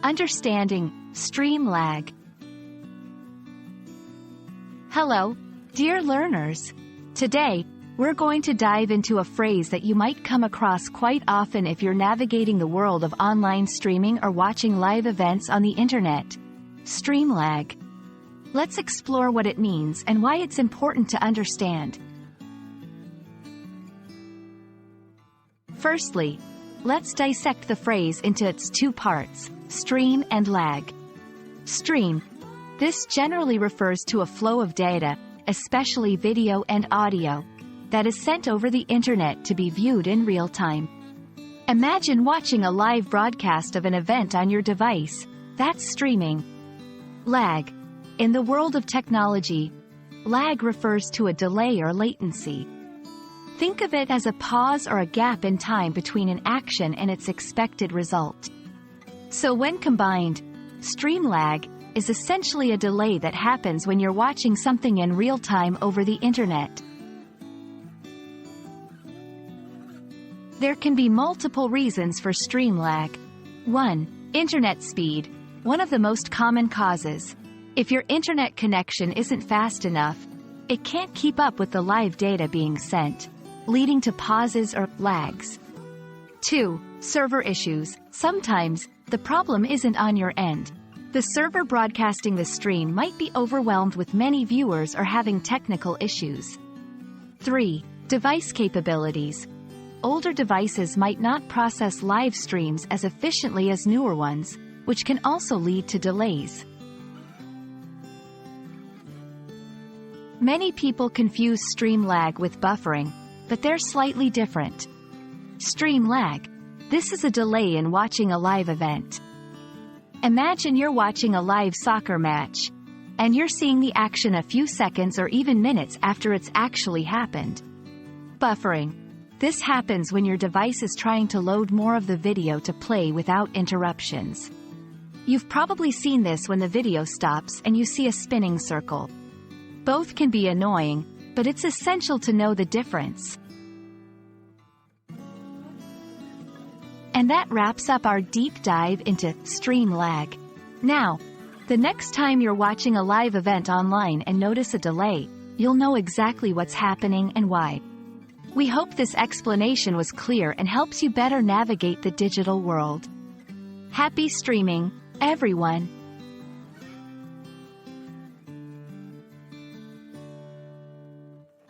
Understanding stream lag. Hello, dear learners. Today, we're going to dive into a phrase that you might come across quite often if you're navigating the world of online streaming or watching live events on the internet. Stream lag. Let's explore what it means and why it's important to understand. Firstly, let's dissect the phrase into its two parts, stream and lag. Stream. This generally refers to a flow of data, especially video and audio, that is sent over the internet to be viewed in real time. Imagine watching a live broadcast of an event on your device. That's streaming. Lag. In the world of technology, lag refers to a delay or latency. Think of it as a pause or a gap in time between an action and its expected result. So when combined, stream lag is essentially a delay that happens when you're watching something in real time over the internet. There can be multiple reasons for stream lag. 1. Internet speed. One of the most common causes. If your internet connection isn't fast enough, it can't keep up with the live data being sent, leading to pauses or lags. 2. Server issues. Sometimes, the problem isn't on your end. The server broadcasting the stream might be overwhelmed with many viewers or having technical issues. 3. Device capabilities. Older devices might not process live streams as efficiently as newer ones, which can also lead to delays. Many people confuse stream lag with buffering, but they're slightly different. Stream lag. This is a delay in watching a live event. Imagine you're watching a live soccer match, and you're seeing the action a few seconds or even minutes after it's actually happened. Buffering. This happens when your device is trying to load more of the video to play without interruptions. You've probably seen this when the video stops and you see a spinning circle. Both can be annoying, but it's essential to know the difference. And that wraps up our deep dive into stream lag. Now, the next time you're watching a live event online and notice a delay, you'll know exactly what's happening and why. We hope this explanation was clear and helps you better navigate the digital world. Happy streaming, everyone!